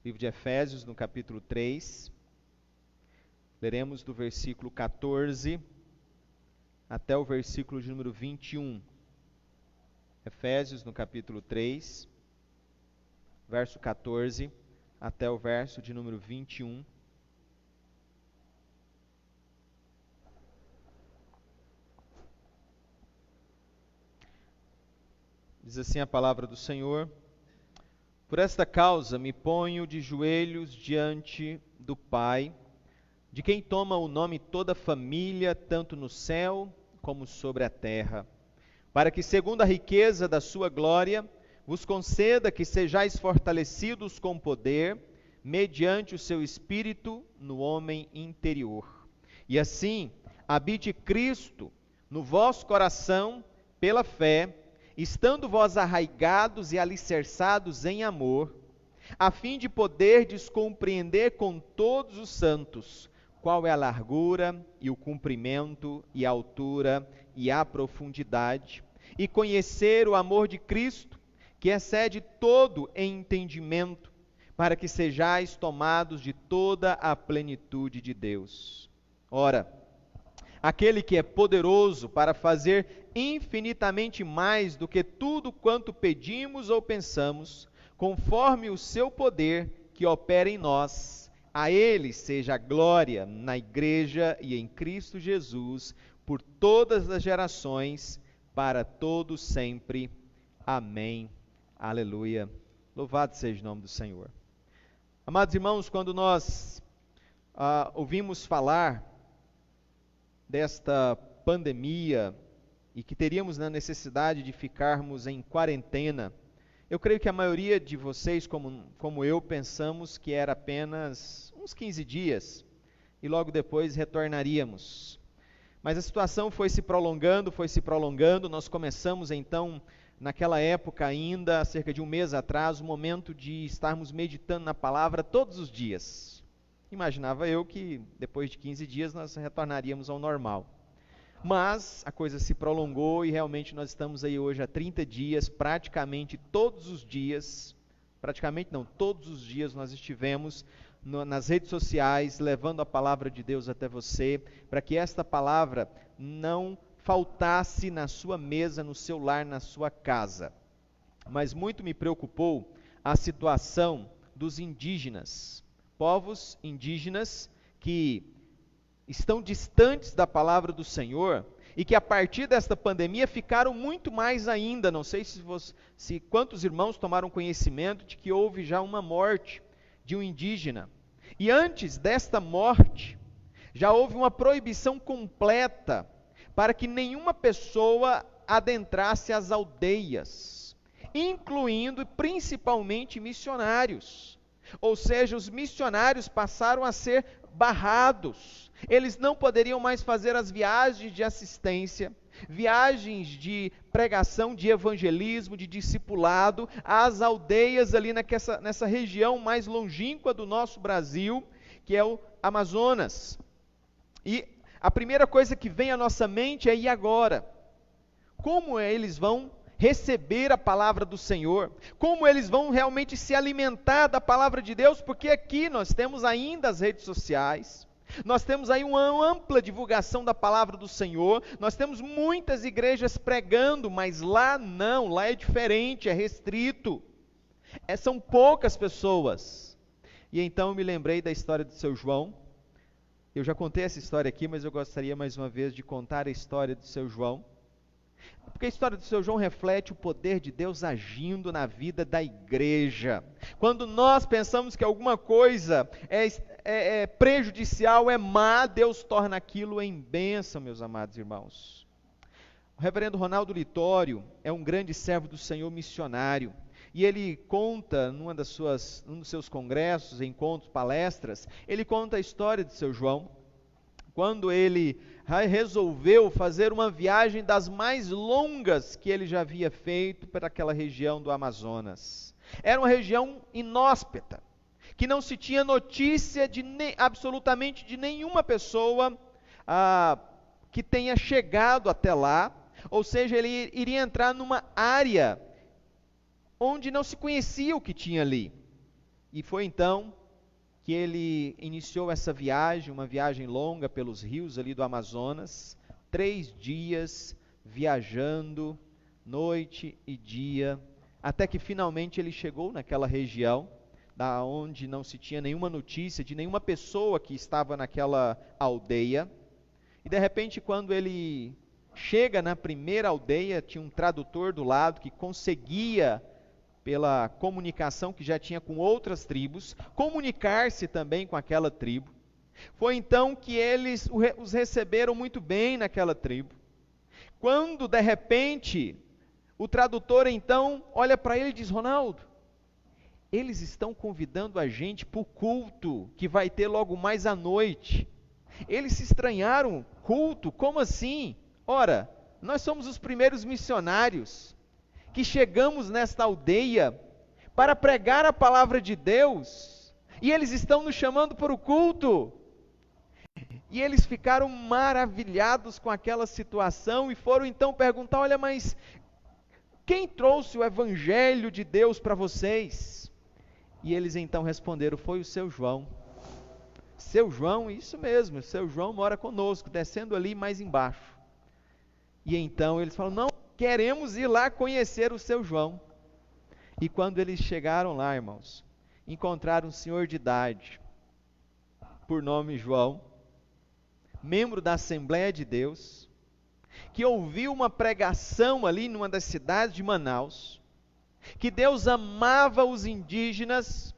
livro de Efésios, no capítulo 3. Leremos do versículo 14 até o versículo de número 21. Efésios, no capítulo 3, verso 14 até o verso de número 21. Diz assim a palavra do Senhor: Por esta causa me ponho de joelhos diante do Pai, de quem toma o nome toda a família, tanto no céu como sobre a terra, para que, segundo a riqueza da sua glória, vos conceda que sejais fortalecidos com poder, mediante o seu Espírito no homem interior. E assim, habite Cristo no vosso coração pela fé, estando vós arraigados e alicerçados em amor, a fim de poderdes compreender com todos os santos qual é a largura e o comprimento e a altura e a profundidade, e conhecer o amor de Cristo, que excede todo entendimento, para que sejais tomados de toda a plenitude de Deus. Ora, aquele que é poderoso para fazer infinitamente mais do que tudo quanto pedimos ou pensamos, conforme o seu poder que opera em nós, a Ele seja a glória na Igreja e em Cristo Jesus, por todas as gerações, para todos sempre. Amém. Aleluia. Louvado seja o nome do Senhor. Amados irmãos, quando nós ouvimos falar desta pandemia e que teríamos a necessidade de ficarmos em quarentena, eu creio que a maioria de vocês, como eu, pensamos que era apenas uns 15 dias e logo depois retornaríamos. Mas a situação foi se prolongando, nós começamos então, naquela época ainda, há cerca de um mês atrás, o momento de estarmos meditando na palavra todos os dias. Imaginava eu que depois de 15 dias nós retornaríamos ao normal. Mas a coisa se prolongou e realmente nós estamos aí hoje há 30 dias, praticamente todos os dias nós estivemos nas redes sociais levando a palavra de Deus até você, para que esta palavra não faltasse na sua mesa, no seu lar, na sua casa. Mas muito me preocupou a situação dos indígenas, povos indígenas que estão distantes da palavra do Senhor e que a partir desta pandemia ficaram muito mais ainda. Não sei se quantos irmãos tomaram conhecimento de que houve já uma morte de um indígena. E antes desta morte, já houve uma proibição completa para que nenhuma pessoa adentrasse as aldeias, incluindo principalmente missionários. Ou seja, os missionários passaram a ser barrados. Eles não poderiam mais fazer as viagens de assistência, viagens de pregação, de evangelismo, de discipulado, às aldeias ali nessa região mais longínqua do nosso Brasil, que é o Amazonas. E a primeira coisa que vem à nossa mente é: e agora? Como eles vão receber a palavra do Senhor? Como eles vão realmente se alimentar da palavra de Deus? Porque aqui nós temos ainda as redes sociais, nós temos aí uma ampla divulgação da palavra do Senhor, nós temos muitas igrejas pregando, mas lá não, lá é diferente, é restrito, são poucas pessoas. E então eu me lembrei da história do seu João. Eu já contei essa história aqui, mas eu gostaria mais uma vez de contar a história do seu João, porque a história do seu João reflete o poder de Deus agindo na vida da igreja. Quando nós pensamos que alguma coisa é prejudicial, é má, Deus torna aquilo em bênção, meus amados irmãos. O reverendo Ronaldo Litório é um grande servo do Senhor missionário, e ele conta, num dos seus congressos, encontros, palestras, ele conta a história de seu João, quando ele resolveu fazer uma viagem das mais longas que ele já havia feito para aquela região do Amazonas. Era uma região inóspita, que não se tinha notícia absolutamente de nenhuma pessoa que tenha chegado até lá, ou seja, ele iria entrar numa área onde não se conhecia o que tinha ali. E foi então que ele iniciou essa viagem, uma viagem longa pelos rios ali do Amazonas, 3 dias viajando, noite e dia, até que finalmente ele chegou naquela região, da onde não se tinha nenhuma notícia de nenhuma pessoa que estava naquela aldeia. E de repente, quando ele chega na primeira aldeia, tinha um tradutor do lado que conseguia, pela comunicação que já tinha com outras tribos, comunicar-se também com aquela tribo. Foi então que eles os receberam muito bem naquela tribo. Quando de repente o tradutor então olha para ele e diz: Ronaldo, eles estão convidando a gente para o culto que vai ter logo mais à noite. Eles se estranharam: culto? Como assim? Ora, nós somos os primeiros missionários que chegamos nesta aldeia para pregar a palavra de Deus, e eles estão nos chamando para o culto. E eles ficaram maravilhados com aquela situação e foram então perguntar: olha, mas quem trouxe o evangelho de Deus para vocês? E eles então responderam: foi o seu João. Seu João, isso mesmo, seu João mora conosco, descendo ali mais embaixo. E então eles falam: não, queremos ir lá conhecer o seu João. E quando eles chegaram lá, irmãos, encontraram um senhor de idade, por nome João, membro da Assembleia de Deus, que ouviu uma pregação ali numa das cidades de Manaus, que Deus amava os indígenas,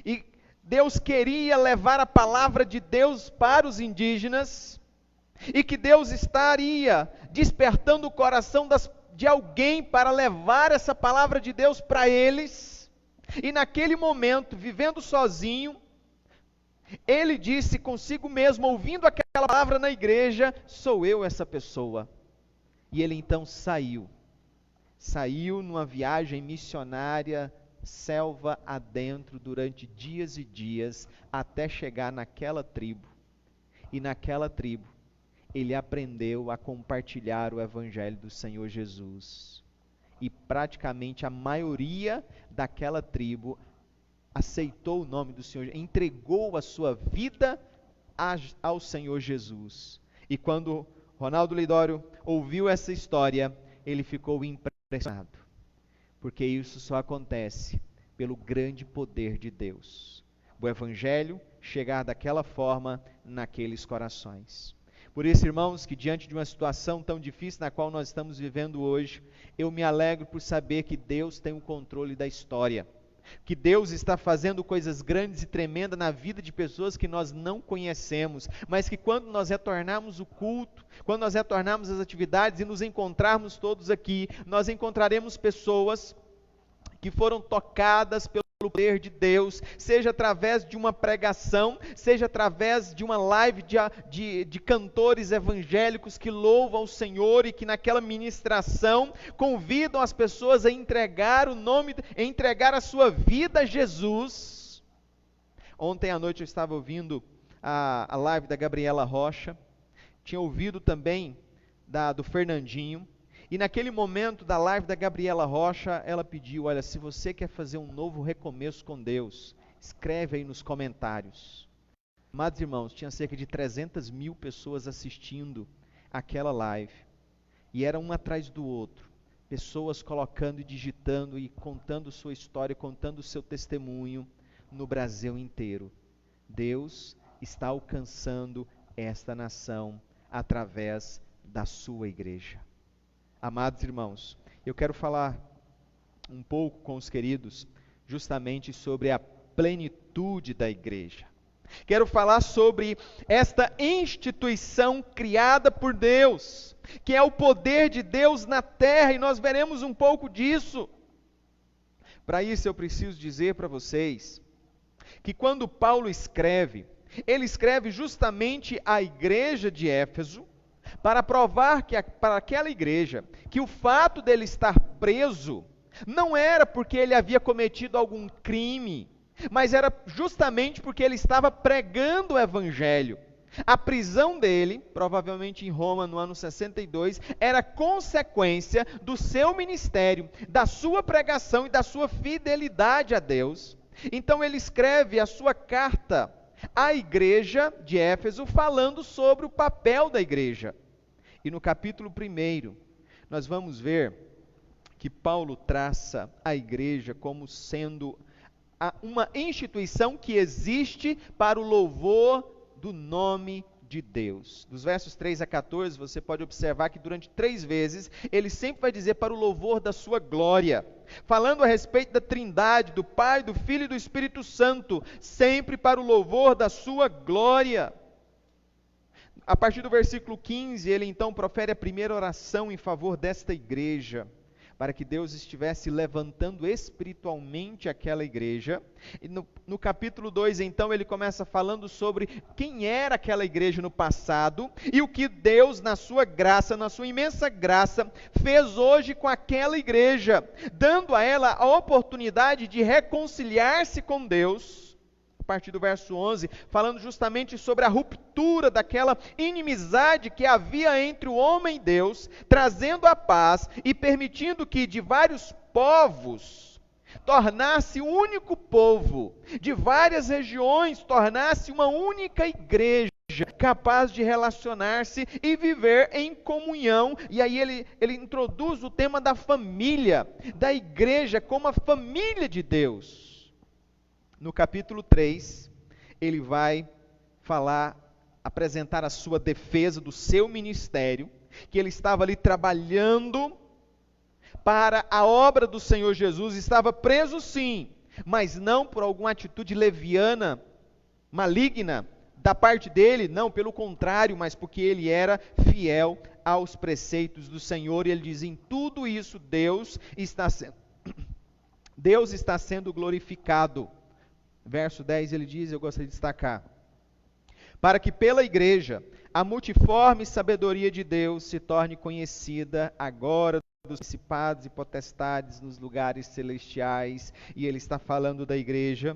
e Deus queria levar a palavra de Deus para os indígenas, e que Deus estaria despertando o coração de alguém para levar essa palavra de Deus para eles. E naquele momento, vivendo sozinho, ele disse consigo mesmo, ouvindo aquela palavra na igreja: sou eu essa pessoa. E ele então saiu numa viagem missionária, selva adentro, durante dias e dias, até chegar naquela tribo. E naquela tribo ele aprendeu a compartilhar o evangelho do Senhor Jesus. E praticamente a maioria daquela tribo aceitou o nome do Senhor, entregou a sua vida ao Senhor Jesus. E quando Ronaldo Lidório ouviu essa história, ele ficou impressionado, porque isso só acontece pelo grande poder de Deus. O evangelho chegar daquela forma naqueles corações. Por isso, irmãos, que diante de uma situação tão difícil na qual nós estamos vivendo hoje, eu me alegro por saber que Deus tem o controle da história, que Deus está fazendo coisas grandes e tremendas na vida de pessoas que nós não conhecemos, mas que quando nós retornarmos o culto, quando nós retornarmos as atividades e nos encontrarmos todos aqui, nós encontraremos pessoas que foram tocadas pelo poder de Deus, seja através de uma pregação, seja através de uma live de cantores evangélicos que louvam o Senhor e que naquela ministração convidam as pessoas a entregar entregar a sua vida a Jesus. Ontem à noite eu estava ouvindo a live da Gabriela Rocha, tinha ouvido também do Fernandinho. E naquele momento da live da Gabriela Rocha, ela pediu: olha, se você quer fazer um novo recomeço com Deus, escreve aí nos comentários. Amados irmãos, tinha cerca de 300 mil pessoas assistindo aquela live. E era um atrás do outro. Pessoas colocando e digitando e contando sua história, contando o seu testemunho no Brasil inteiro. Deus está alcançando esta nação através da sua igreja. Amados irmãos, eu quero falar um pouco com os queridos justamente sobre a plenitude da igreja. Quero falar sobre esta instituição criada por Deus, que é o poder de Deus na terra, e nós veremos um pouco disso. Para isso eu preciso dizer para vocês que quando Paulo escreve, ele escreve justamente à igreja de Éfeso, para provar para aquela igreja que o fato dele estar preso não era porque ele havia cometido algum crime, mas era justamente porque ele estava pregando o evangelho. A prisão dele, provavelmente em Roma no ano 62, era consequência do seu ministério, da sua pregação e da sua fidelidade a Deus. Então ele escreve a sua carta à igreja de Éfeso, falando sobre o papel da igreja. E no capítulo 1, nós vamos ver que Paulo traça a igreja como sendo uma instituição que existe para o louvor do nome de Deus. Dos versos 3 a 14, você pode observar que durante 3 vezes, ele sempre vai dizer para o louvor da sua glória, falando a respeito da Trindade, do Pai, do Filho e do Espírito Santo, sempre para o louvor da sua glória. A partir do versículo 15, ele então profere a primeira oração em favor desta igreja, para que Deus estivesse levantando espiritualmente aquela igreja. E no capítulo 2, então, ele começa falando sobre quem era aquela igreja no passado e o que Deus, na sua graça, na sua imensa graça, fez hoje com aquela igreja, dando a ela a oportunidade de reconciliar-se com Deus. A partir do verso 11, falando justamente sobre a ruptura daquela inimizade que havia entre o homem e Deus, trazendo a paz e permitindo que de vários povos tornasse um único povo, de várias regiões tornasse uma única igreja, capaz de relacionar-se e viver em comunhão. E aí ele introduz o tema da família, da igreja como a família de Deus. No capítulo 3, ele vai apresentar a sua defesa do seu ministério, que ele estava ali trabalhando para a obra do Senhor Jesus, estava preso sim, mas não por alguma atitude leviana, maligna, da parte dele, não, pelo contrário, mas porque ele era fiel aos preceitos do Senhor, e ele diz, em tudo isso Deus está sendo glorificado. Verso 10 ele diz, eu gostaria de destacar, para que pela igreja a multiforme sabedoria de Deus se torne conhecida agora dos principados e potestades nos celestiais. E ele está falando da igreja,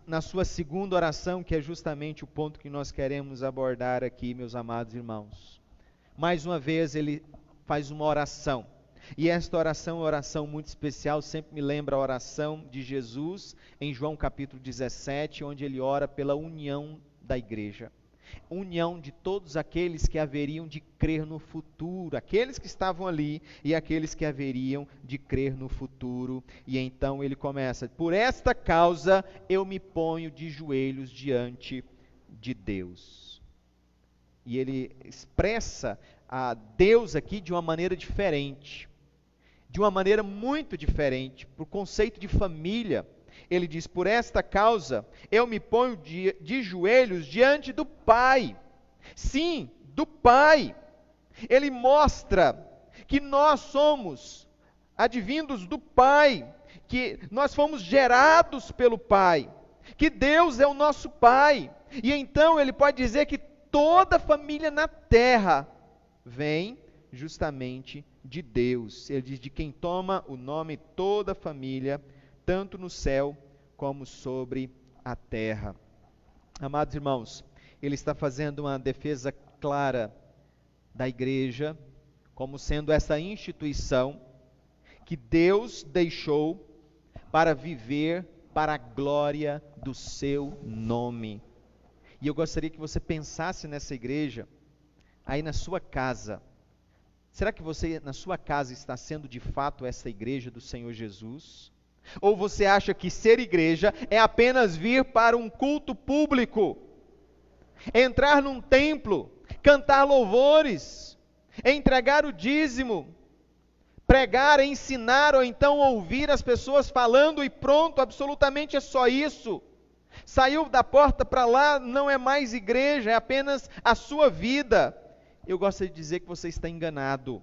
na sua segunda oração, que é justamente o ponto que nós queremos abordar aqui, meus amados irmãos. Mais uma vez ele faz uma oração. E esta oração é uma oração muito especial, sempre me lembra a oração de Jesus em João capítulo 17, onde ele ora pela união da igreja. União de todos aqueles que haveriam de crer no futuro, aqueles que estavam ali e aqueles que haveriam de crer no futuro. E então ele começa, por esta causa eu me ponho de joelhos diante de Deus. E ele expressa a Deus aqui de uma maneira diferente. De uma maneira muito diferente, para o conceito de família, ele diz, por esta causa, eu me ponho de joelhos diante do Pai, sim, do Pai. Ele mostra que nós somos advindos do Pai, que nós fomos gerados pelo Pai, que Deus é o nosso Pai, e então ele pode dizer que toda família na terra vem justamente de Deus. Ele diz, de quem toma o nome toda a família, tanto no céu como sobre a terra. Amados irmãos, ele está fazendo uma defesa clara da igreja, como sendo essa instituição que Deus deixou para viver para a glória do seu nome. E eu gostaria que você pensasse nessa igreja, aí na sua casa. Será que você, na sua casa, está sendo de fato essa igreja do Senhor Jesus? Ou você acha que ser igreja é apenas vir para um culto público, entrar num templo, cantar louvores, entregar o dízimo, pregar, ensinar, ou então ouvir as pessoas falando e pronto, absolutamente é só isso. Saiu da porta para lá, não é mais igreja, é apenas a sua vida. Eu gostaria de dizer que você está enganado.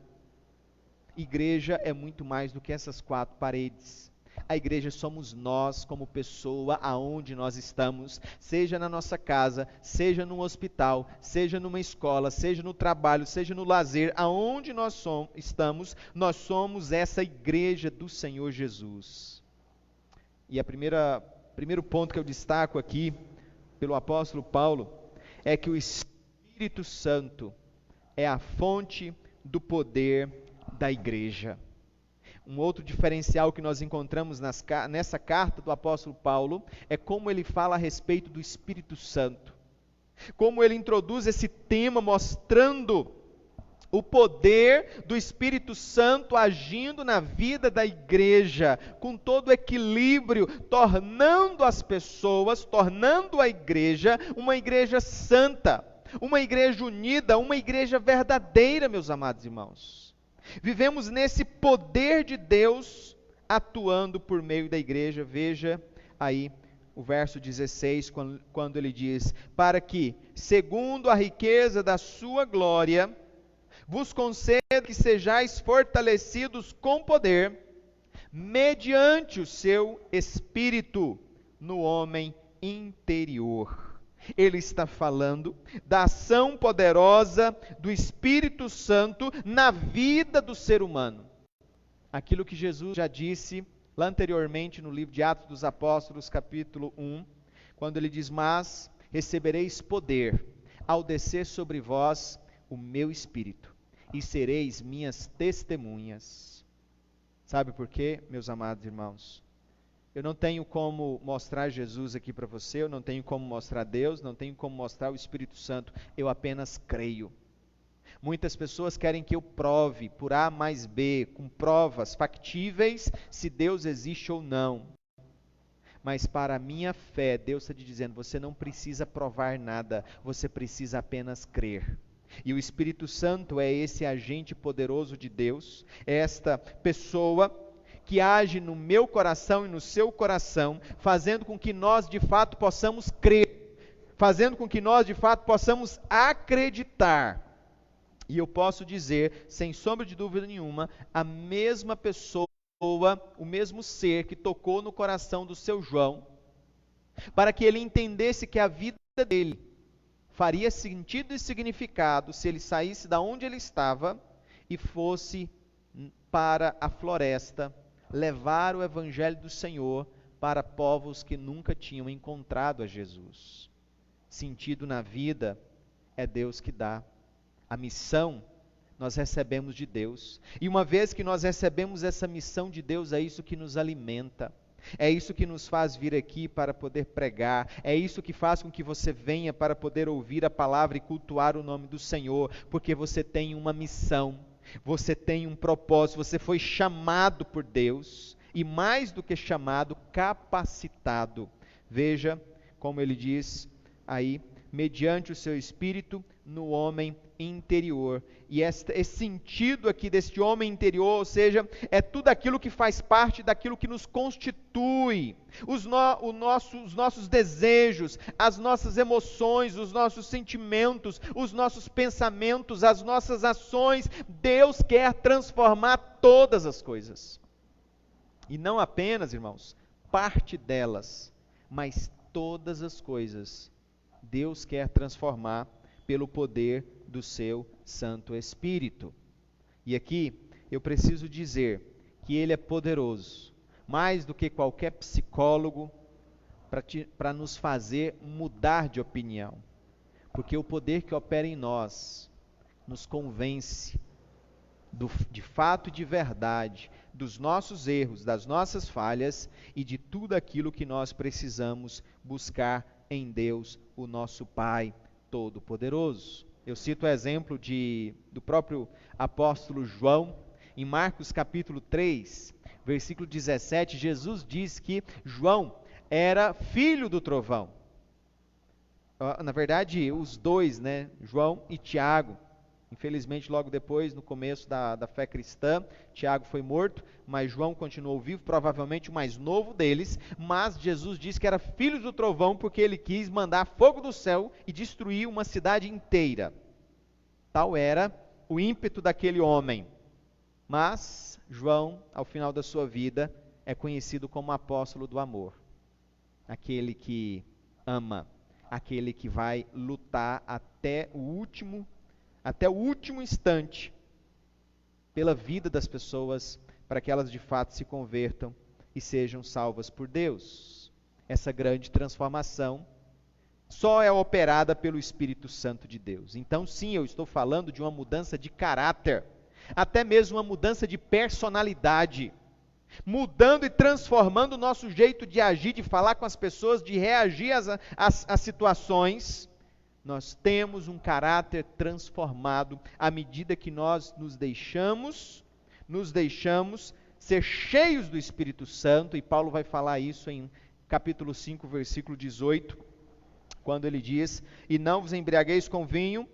Igreja é muito mais do que essas 4 paredes. A igreja somos nós como pessoa aonde nós estamos, seja na nossa casa, seja num hospital, seja numa escola, seja no trabalho, seja no lazer, aonde nós estamos, nós somos essa igreja do Senhor Jesus. E primeiro ponto que eu destaco aqui, pelo apóstolo Paulo, é que o Espírito Santo é a fonte do poder da igreja. Um outro diferencial que nós encontramos nessa carta do apóstolo Paulo é como ele fala a respeito do Espírito Santo. Como ele introduz esse tema mostrando o poder do Espírito Santo agindo na vida da igreja, com todo o equilíbrio, tornando as pessoas, tornando a igreja uma igreja santa, uma igreja unida, uma igreja verdadeira, meus amados irmãos. Vivemos nesse poder de Deus atuando por meio da igreja. Veja aí o verso 16, quando ele diz: para que, segundo a riqueza da sua glória, vos conceda que sejais fortalecidos com poder, mediante o seu Espírito, no homem interior. Ele está falando da ação poderosa do Espírito Santo na vida do ser humano. Aquilo que Jesus já disse lá anteriormente no livro de Atos dos Apóstolos, capítulo 1, quando ele diz: mas recebereis poder ao descer sobre vós o meu Espírito, e sereis minhas testemunhas. Sabe por quê, meus amados irmãos? Eu não tenho como mostrar Jesus aqui para você, eu não tenho como mostrar Deus, não tenho como mostrar o Espírito Santo, eu apenas creio. Muitas pessoas querem que eu prove por A mais B, com provas factíveis, se Deus existe ou não. Mas para a minha fé, Deus está te dizendo, você não precisa provar nada, você precisa apenas crer. E o Espírito Santo é esse agente poderoso de Deus, é esta pessoa que age no meu coração e no seu coração, fazendo com que nós de fato possamos crer, fazendo com que nós de fato possamos acreditar. E eu posso dizer, sem sombra de dúvida nenhuma, a mesma pessoa, o mesmo ser que tocou no coração do seu João, para que ele entendesse que a vida dele faria sentido e significado se ele saísse da onde ele estava e fosse para a floresta, levar o evangelho do Senhor para povos que nunca tinham encontrado a Jesus. Sentido na vida é Deus que dá. A missão nós recebemos de Deus. E uma vez que nós recebemos essa missão de Deus, é isso que nos alimenta. É isso que nos faz vir aqui para poder pregar. É isso que faz com que você venha para poder ouvir a palavra e cultuar o nome do Senhor. Porque você tem uma missão. Você tem um propósito. Você foi chamado por Deus. E mais do que chamado, capacitado. Veja como ele diz aí, mediante o seu Espírito no homem interior. E esse sentido aqui deste homem interior, ou seja, é tudo aquilo que faz parte daquilo que nos constitui, os nossos desejos, as nossas emoções, os nossos sentimentos, os nossos pensamentos, as nossas ações. Deus quer transformar todas as coisas. E não apenas, irmãos, parte delas, mas todas as coisas Deus quer transformar pelo poder do seu Santo Espírito. E aqui eu preciso dizer que Ele é poderoso, mais do que qualquer psicólogo, para nos fazer mudar de opinião. Porque o poder que opera em nós nos convence de fato e de verdade, dos nossos erros, das nossas falhas e de tudo aquilo que nós precisamos buscar em Deus, o nosso Pai Todo-Poderoso. Eu cito o exemplo do próprio apóstolo João, em Marcos capítulo 3, versículo 17, Jesus diz que João era filho do trovão. Na verdade, os dois, né, João e Tiago. Infelizmente, logo depois, no começo da fé cristã, Tiago foi morto, mas João continuou vivo, provavelmente o mais novo deles, mas Jesus disse que era filho do trovão porque ele quis mandar fogo do céu e destruir uma cidade inteira. Tal era o ímpeto daquele homem. Mas João, ao final da sua vida, é conhecido como apóstolo do amor. Aquele que ama, aquele que vai lutar até o último instante pela vida das pessoas, para que elas de fato se convertam e sejam salvas por Deus. Essa grande transformação só é operada pelo Espírito Santo de Deus. Então sim, eu estou falando de uma mudança de caráter. até mesmo uma mudança de personalidade, mudando e transformando o nosso jeito de agir, de falar com as pessoas, de reagir às situações. Nós temos um caráter transformado à medida que nós nos deixamos ser cheios do Espírito Santo, e Paulo vai falar isso em capítulo 5, versículo 18, quando ele diz: e não vos embriagueis com vinho,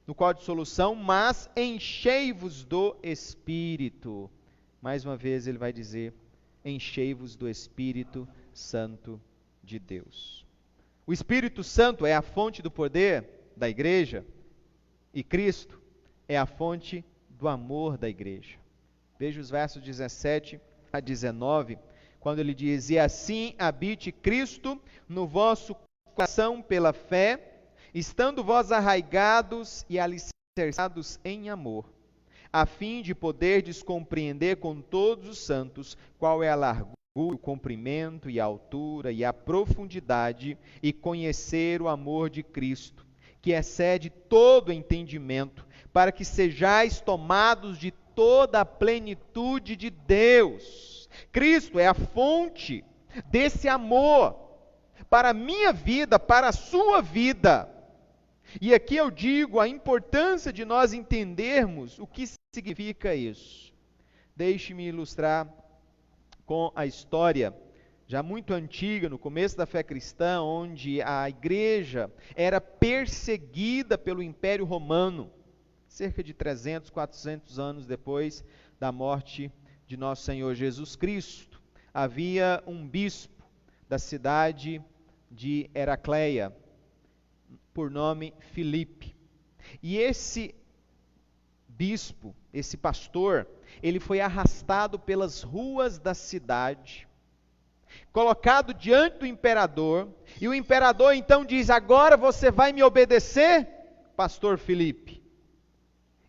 no qual há dissolução, mas enchei-vos do Espírito. Mais uma vez ele vai dizer: enchei-vos do Espírito Santo de Deus. O Espírito Santo é a fonte do poder da igreja, e Cristo é a fonte do amor da igreja. Veja os versos 17 a 19, quando ele diz: e assim habite Cristo no vosso coração pela fé, estando vós arraigados e alicerçados em amor, a fim de poderdes compreender com todos os santos qual é a largura, o comprimento e a altura e a profundidade, e conhecer o amor de Cristo, que excede todo entendimento, para que sejais tomados de toda a plenitude de Deus. Cristo é a fonte desse amor para a minha vida, para a sua vida. E aqui eu digo a importância de nós entendermos o que significa isso. Deixe-me ilustrar com a história já muito antiga, no começo da fé cristã, onde a igreja era perseguida pelo Império Romano, cerca de 300, 400 anos depois da morte de nosso Senhor Jesus Cristo. Havia um bispo da cidade de Heracleia, por nome Filipe. E esse bispo, esse pastor, ele foi arrastado pelas ruas da cidade, colocado diante do imperador, e o imperador então diz: agora você vai me obedecer, pastor Filipe?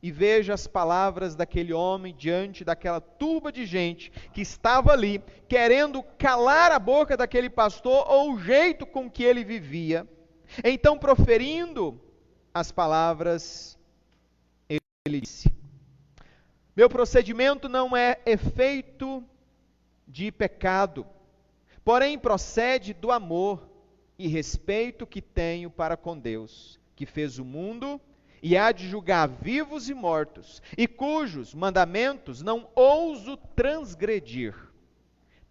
E veja as palavras daquele homem diante daquela turba de gente que estava ali, querendo calar a boca daquele pastor ou o jeito com que ele vivia. Então, proferindo as palavras, ele disse: meu procedimento não é efeito de pecado, porém procede do amor e respeito que tenho para com Deus, que fez o mundo e há de julgar vivos e mortos, e cujos mandamentos não ouso transgredir.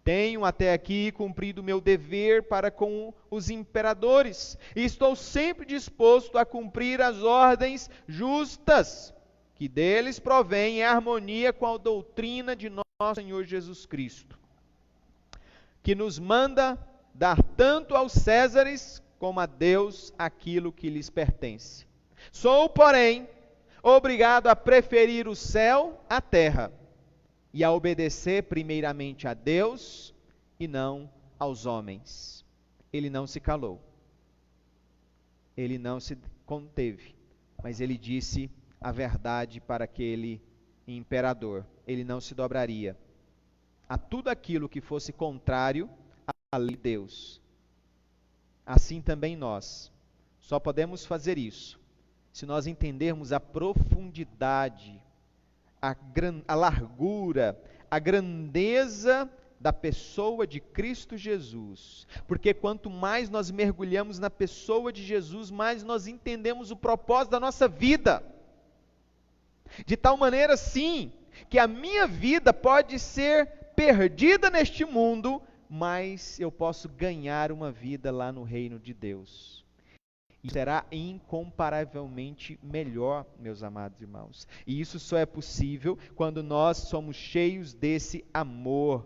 Tenho até aqui cumprido o meu dever para com os imperadores, e estou sempre disposto a cumprir as ordens justas, que deles provém em harmonia com a doutrina de nosso Senhor Jesus Cristo, que nos manda dar tanto aos Césares como a Deus aquilo que lhes pertence. Sou, porém, obrigado a preferir o céu à terra, e a obedecer primeiramente a Deus e não aos homens. Ele não se calou, ele não se conteve, mas ele disse a verdade para aquele imperador. Ele não se dobraria a tudo aquilo que fosse contrário à lei de Deus. Assim também nós só podemos fazer isso se nós entendermos a profundidade, a largura, a grandeza da pessoa de Cristo Jesus. Porque quanto mais nós mergulhamos na pessoa de Jesus, mais nós entendemos o propósito da nossa vida. De tal maneira, sim, que a minha vida pode ser perdida neste mundo, mas eu posso ganhar uma vida lá no reino de Deus. E será incomparavelmente melhor, meus amados irmãos. E isso só é possível quando nós somos cheios desse amor.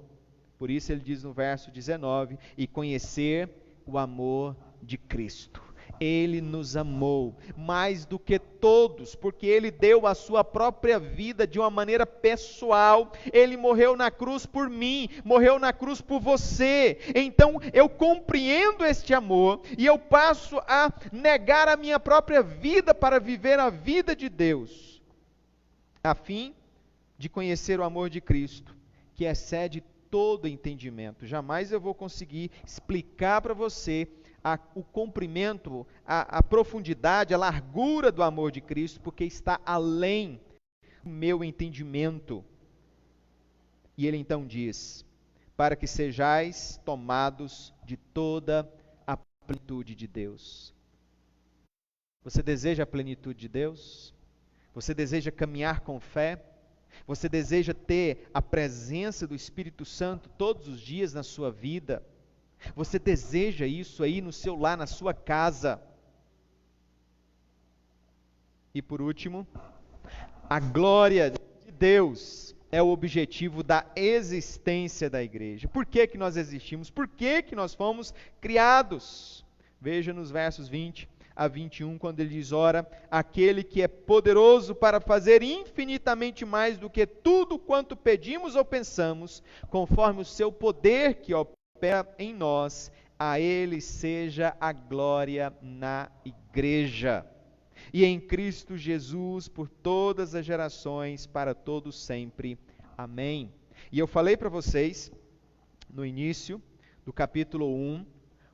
Por isso ele diz no verso 19: e conhecer o amor de Cristo. Ele nos amou mais do que todos, porque Ele deu a sua própria vida de uma maneira pessoal. Ele morreu na cruz por mim, morreu na cruz por você. Então eu compreendo este amor e eu passo a negar a minha própria vida para viver a vida de Deus, a fim de conhecer o amor de Cristo, que excede todo entendimento. Jamais eu vou conseguir explicar para você o comprimento, a profundidade, a largura do amor de Cristo, porque está além o meu entendimento. E ele então diz: para que sejais tomados de toda a plenitude de Deus. Você deseja a plenitude de Deus? Você deseja caminhar com fé? Você deseja ter a presença do Espírito Santo todos os dias na sua vida? Você deseja isso aí no seu lar, na sua casa? E por último, a glória de Deus é o objetivo da existência da igreja. Por que que nós existimos? Por que que nós fomos criados? Veja nos versos 20 a 21, quando ele diz: ora, aquele que é poderoso para fazer infinitamente mais do que tudo quanto pedimos ou pensamos, conforme o seu poder que opera em nós, a ele seja a glória na igreja e em Cristo Jesus por todas as gerações, para todos sempre. Amém. E eu falei para vocês, no início do capítulo 1,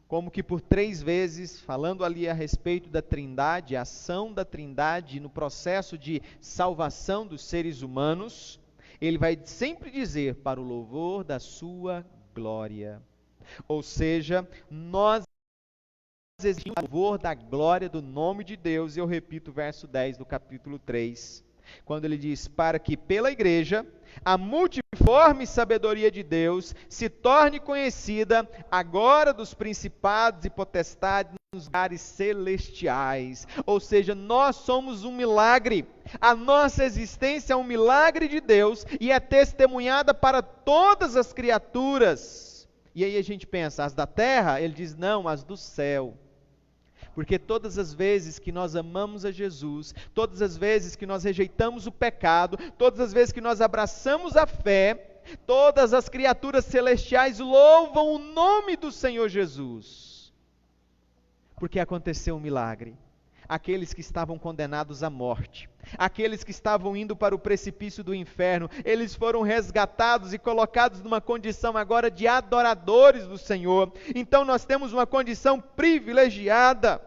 como que por 3 vezes, falando ali a respeito da Trindade, a ação da Trindade no processo de salvação dos seres humanos, ele vai sempre dizer: para o louvor da sua glória. Ou seja, nós exigimos o louvor da glória do nome de Deus. E eu repito o verso 10 do capítulo 3, quando ele diz: para que pela igreja a multiforme sabedoria de Deus se torne conhecida agora dos principados e potestades nos lugares celestiais. Ou seja, nós somos um milagre. A nossa existência é um milagre de Deus e é testemunhada para todas as criaturas. E aí a gente pensa: as da terra? Ele diz: não, as do céu. Porque todas as vezes que nós amamos a Jesus, todas as vezes que nós rejeitamos o pecado, todas as vezes que nós abraçamos a fé, todas as criaturas celestiais louvam o nome do Senhor Jesus. Porque aconteceu um milagre. Aqueles que estavam condenados à morte, aqueles que estavam indo para o precipício do inferno, eles foram resgatados e colocados numa condição agora de adoradores do Senhor. Então nós temos uma condição privilegiada.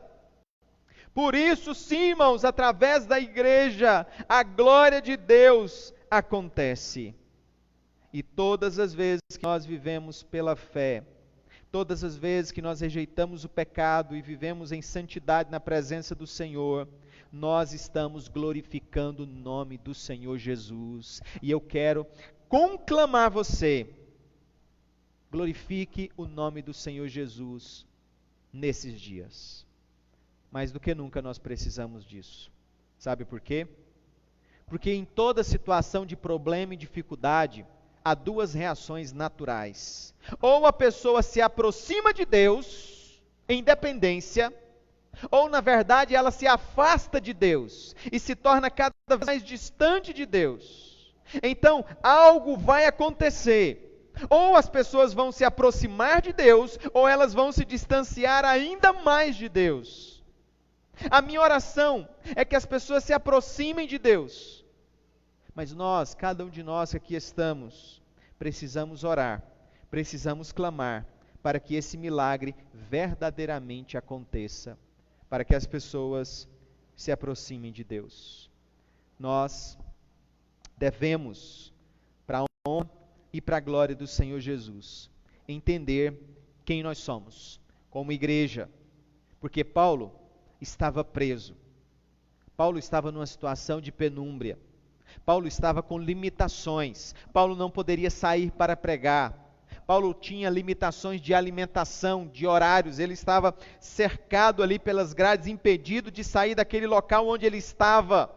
Por isso, sim, irmãos, através da igreja, a glória de Deus acontece. E todas as vezes que nós vivemos pela fé, todas as vezes que nós rejeitamos o pecado e vivemos em santidade na presença do Senhor, nós estamos glorificando o nome do Senhor Jesus. E eu quero conclamar você: glorifique o nome do Senhor Jesus nesses dias. Mais do que nunca nós precisamos disso. Sabe por quê? Porque em toda situação de problema e dificuldade, há 2 reações naturais. Ou a pessoa se aproxima de Deus em dependência, ou na verdade ela se afasta de Deus e se torna cada vez mais distante de Deus. Então algo vai acontecer. Ou as pessoas vão se aproximar de Deus, ou elas vão se distanciar ainda mais de Deus. A minha oração é que as pessoas se aproximem de Deus. Mas nós, cada um de nós que aqui estamos, precisamos orar, precisamos clamar para que esse milagre verdadeiramente aconteça, para que as pessoas se aproximem de Deus. Nós devemos, para a honra e para a glória do Senhor Jesus, entender quem nós somos, como igreja, porque Paulo estava preso, Paulo estava numa situação de penúmbria, Paulo estava com limitações, Paulo não poderia sair para pregar, Paulo tinha limitações de alimentação, de horários, ele estava cercado ali pelas grades, impedido de sair daquele local onde ele estava,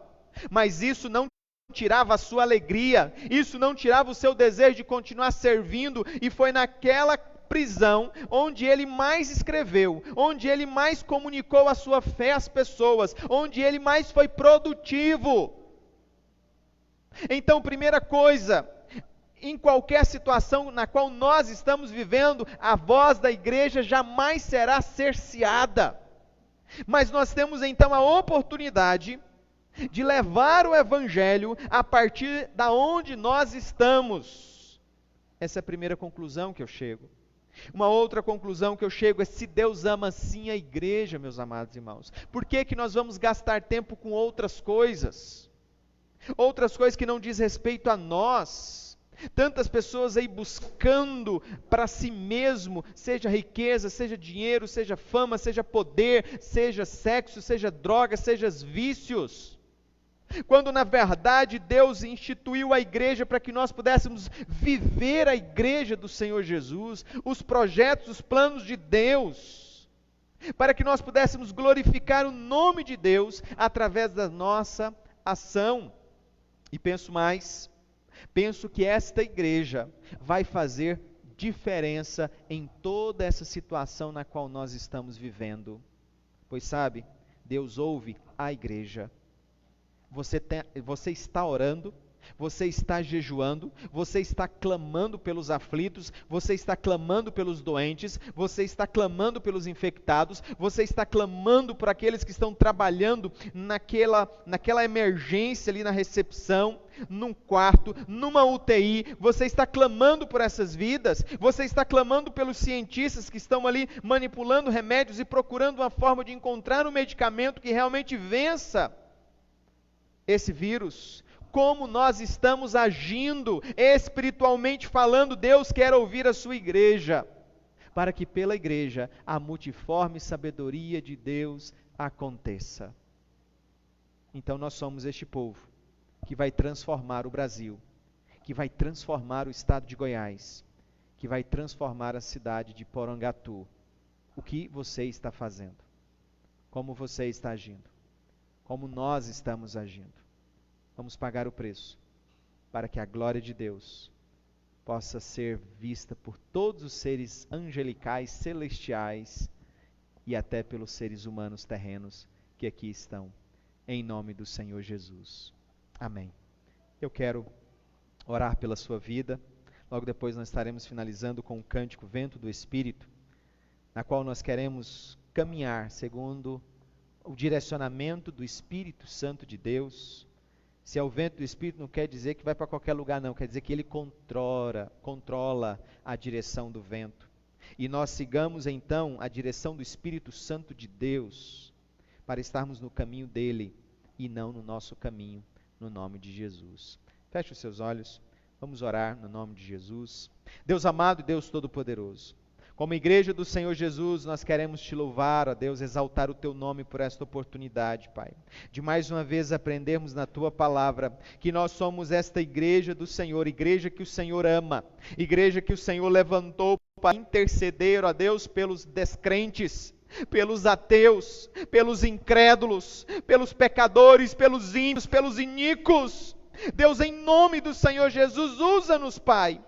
mas isso não tirava a sua alegria, isso não tirava o seu desejo de continuar servindo, e foi naquela prisão onde ele mais escreveu, onde ele mais comunicou a sua fé às pessoas, onde ele mais foi produtivo. Então, primeira coisa, em qualquer situação na qual nós estamos vivendo, a voz da igreja jamais será cerceada. Mas nós temos então a oportunidade de levar o evangelho a partir da onde nós estamos. Essa é a primeira conclusão que eu chego. Uma outra conclusão que eu chego é: se Deus ama sim a igreja, meus amados irmãos, por que que nós vamos gastar tempo com outras coisas? outras coisas que não diz respeito a nós. Tantas pessoas aí buscando para si mesmo, seja riqueza, seja dinheiro, seja fama, seja poder, seja sexo, seja droga, seja vícios. Quando na verdade Deus instituiu a igreja para que nós pudéssemos viver a igreja do Senhor Jesus, os projetos, os planos de Deus, para que nós pudéssemos glorificar o nome de Deus através da nossa ação. E penso que esta igreja vai fazer diferença em toda essa situação na qual nós estamos vivendo. Pois sabe, Deus ouve a igreja. Você está orando, você está jejuando, você está clamando pelos aflitos, você está clamando pelos doentes, você está clamando pelos infectados, você está clamando por aqueles que estão trabalhando naquela emergência ali na recepção, num quarto, numa UTI, você está clamando por essas vidas, você está clamando pelos cientistas que estão ali manipulando remédios e procurando uma forma de encontrar um medicamento que realmente vença esse vírus. Como nós estamos agindo espiritualmente falando, Deus quer ouvir a sua igreja, para que pela igreja a multiforme sabedoria de Deus aconteça. Então nós somos este povo que vai transformar o Brasil, que vai transformar o estado de Goiás, que vai transformar a cidade de Porangatu. O que você está fazendo? Como você está agindo? Como nós estamos agindo? Vamos pagar o preço, para que a glória de Deus possa ser vista por todos os seres angelicais, celestiais e até pelos seres humanos terrenos que aqui estão, em nome do Senhor Jesus. Amém. Eu quero orar pela sua vida. Logo depois nós estaremos finalizando com o cântico Vento do Espírito, na qual nós queremos caminhar segundo o direcionamento do Espírito Santo de Deus. Se é o vento do Espírito, não quer dizer que vai para qualquer lugar, não. Quer dizer que ele controla a direção do vento. E nós sigamos, então, a direção do Espírito Santo de Deus, para estarmos no caminho dele, e não no nosso caminho, no nome de Jesus. Feche os seus olhos, vamos orar no nome de Jesus. Deus amado e Deus Todo-Poderoso, como igreja do Senhor Jesus, nós queremos te louvar, ó Deus, exaltar o teu nome por esta oportunidade, Pai, de mais uma vez aprendermos na tua palavra que nós somos esta igreja do Senhor, igreja que o Senhor ama, igreja que o Senhor levantou para interceder, ó Deus, pelos descrentes, pelos ateus, pelos incrédulos, pelos pecadores, pelos ímpios, pelos iníquos. Deus, em nome do Senhor Jesus, usa-nos, Pai,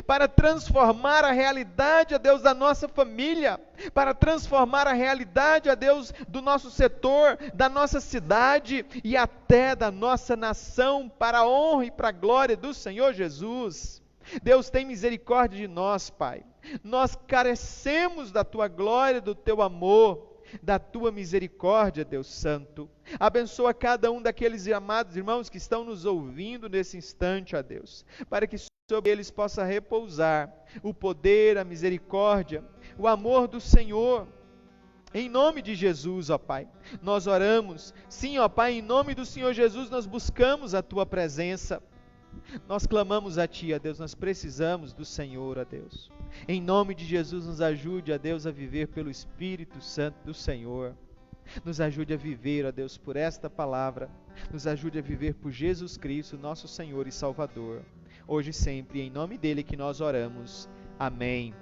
para transformar a realidade, ó Deus, da nossa família, para transformar a realidade, ó Deus, do nosso setor, da nossa cidade e até da nossa nação, para a honra e para a glória do Senhor Jesus. Deus, tem misericórdia de nós, Pai. Nós carecemos da tua glória, do teu amor, da tua misericórdia, Deus Santo. Abençoa cada um daqueles amados irmãos que estão nos ouvindo nesse instante, ó Deus, para que sobre eles possa repousar o poder, a misericórdia, o amor do Senhor. Em nome de Jesus, ó Pai, nós oramos. Sim, ó Pai, em nome do Senhor Jesus nós buscamos a tua presença. Nós clamamos a Ti, ó Deus, nós precisamos do Senhor, ó Deus. Em nome de Jesus, nos ajude, ó Deus, a viver pelo Espírito Santo do Senhor. Nos ajude a viver, ó Deus, por esta palavra. Nos ajude a viver por Jesus Cristo, nosso Senhor e Salvador. Hoje e sempre, em nome dele que nós oramos. Amém.